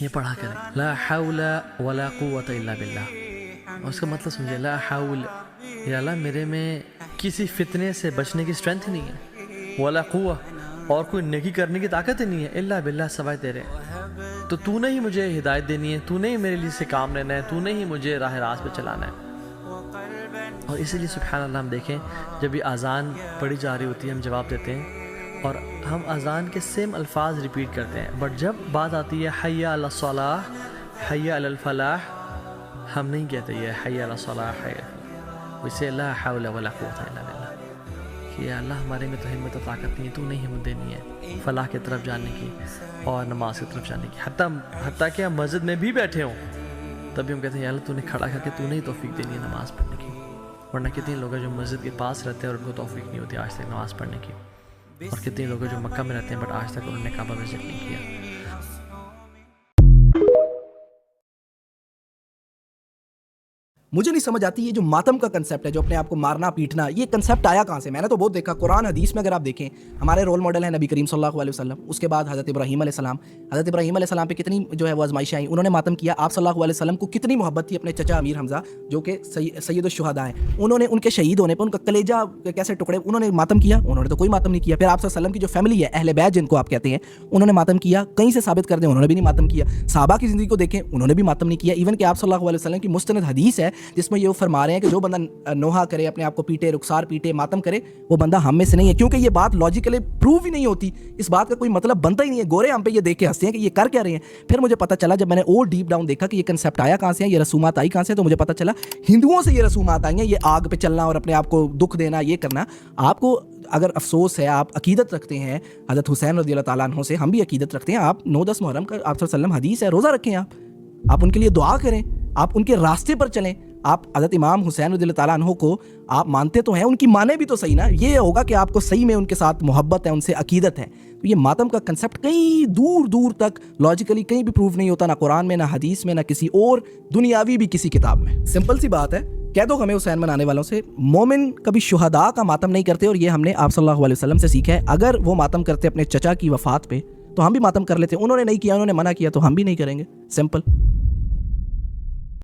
یہ پڑھا کریں لا حول ولا قوت الا باللہ. اور اس کا مطلب سمجھے لا حول، یا اللہ میرے میں کسی فتنے سے بچنے کی اسٹرینتھ ہی نہیں ہے، ولا قوہ، اور کوئی نیکی کرنے کی طاقت ہی نہیں ہے، الا باللہ، سوائے تیرے. تو نے ہی مجھے ہدایت دینی ہے، تو نے ہی میرے لیے سے کام لینا ہے، تو نے ہی مجھے راہ راست پہ چلانا ہے. اور اسی لیے سبحان اللہ ہم دیکھیں جب یہ اذان پڑھی جا رہی ہوتی ہے ہم جواب دیتے ہیں اور ہم اذان کے سیم الفاظ ریپیٹ کرتے ہیں، بٹ جب بات آتی ہے حی علی الصلاح، حی علی الفلاح، ہم نہیں کہتے یہ حی علی الصلاح، ویسے لا حول ولا قوت الا باللہ، کہ اللہ ہمارے میں تو ہمت و طاقت نہیں ہے، تو نہیں ہمت دینی ہے فلاح کی طرف جانے کی اور نماز کی طرف جانے کی. حتیٰ کہ ہم مسجد میں بھی بیٹھے ہوں تب بھی ہم کہتے ہیں یا اللہ تو نے کھڑا کر کے تو نہیں توفیق دینی ہے نماز پڑھنے کی. ورنہ کتنے لوگ ہیں جو مسجد کے پاس رہتے ہیں اور ان کو توفیق نہیں ہوتی آج تک نماز پڑھنے کی، اور کتنے لوگ ہیں جو مکہ میں رہتے ہیں بٹ آج تک انہوں نے کعبہ وزٹ نہیں کیا. مجھے نہیں سمجھ آتی یہ جو ماتم کا کنسیپٹ ہے، جو اپنے آپ کو مارنا پیٹنا، یہ کنسیپٹ آیا کہاں سے؟ میں نے تو بہت دیکھا قرآن حدیث میں. اگر آپ دیکھیں ہمارے رول ماڈل ہیں نبی کریم صلی اللہ علیہ وسلم، اس کے بعد حضرت ابراہیم علیہ السلام. حضرت ابراہیم علیہ السلام پہ کتنی جو ہے وہ آزمائشیں آئیں، انہوں نے ماتم کیا. آپ صلی اللہ علیہ وسلم کو کتنی محبت تھی اپنے چچا امیر حمزہ جو کہ سید الشہداء ہیں، انہوں نے ان کے شہید ہونے پہ ان کا کلیجہ کیسے ٹکڑے، انہوں نے ماتم کیا؟ انہوں نے تو کوئی ماتم نہیں کیا. پھر آپ صلی اللہ علیہ وسلم کی جو فیملی ہے اہل بیت جن کو آپ کہتے ہیں، انہوں نے ماتم کیا؟ کہیں سے ثابت کر دیں انہوں نے بھی نہیں ماتم کیا. صحابہ کی زندگی کو دیکھیں انہوں نے بھی ماتم نہیں کیا. ایون کہ آپ صلی اللہ علیہ وسلم کی مستند حدیث ہے جس میں یہ فرما رہے ہیں کہ جو بندہ نوحہ کرے، اپنے آپ کو پیٹے، رخسار پیٹے، ماتم کرے، وہ بندہ ہم میں سے نہیں ہے. کیونکہ یہ بات لاجیکلی پروو ہی نہیں ہوتی، اس بات کا کوئی مطلب بنتا ہی نہیں ہے. گورے ہم پہ یہ دیکھ کے ہنستے ہیں کہ یہ کر کیا رہے ہیں. پھر مجھے پتہ چلا جب میں نے اور ڈیپ ڈاؤن دیکھا کہ یہ کنسیپٹ آیا کہاں سے ہے، یہ رسومات آئی کہاں سے، تو مجھے پتہ چلا ہندوؤں سے یہ رسومات آئی ہیں. یہ آگ پہ چلنا اور اپنے آپ کو دکھ دینا، یہ کرنا. آپ کو اگر افسوس ہے، آپ عقیدت رکھتے ہیں حضرت حسین رضی اللہ تعالیٰ عنہ سے، ہم بھی عقیدت رکھتے ہیں. آپ 9-10 محرم کا آپ صلی اللہ علیہ وسلم حدیث ہے، روزہ رکھیں، آپ ان کے لیے دعا کریں، آپ ان کے راستے پر چلیں. آپ حضرت امام حسین رضی اللہ تعالیٰ عنہ کو آپ مانتے تو ہیں، ان کی مانے بھی تو صحیح نا. یہ ہوگا کہ آپ کو صحیح میں ان کے ساتھ محبت ہے، ان سے عقیدت ہے. تو یہ ماتم کا کنسیپٹ کہیں دور دور تک لاجیکلی کہیں بھی پروف نہیں ہوتا، نہ قرآن میں، نہ حدیث میں، نہ کسی اور دنیاوی بھی کسی کتاب میں. سمپل سی بات ہے، کہہ دو ہمیں حسین منانے والوں سے مومن کبھی شہداء کا ماتم نہیں کرتے، اور یہ ہم نے آپ صلی اللہ علیہ وسلم سے سیکھا ہے. اگر وہ ماتم کرتے اپنے چچا کی وفات پہ تو ہم بھی ماتم کر لیتے. انہوں نے نہیں کیا، انہوں نے منع کیا، تو ہم بھی نہیں کریں گے. سمپل.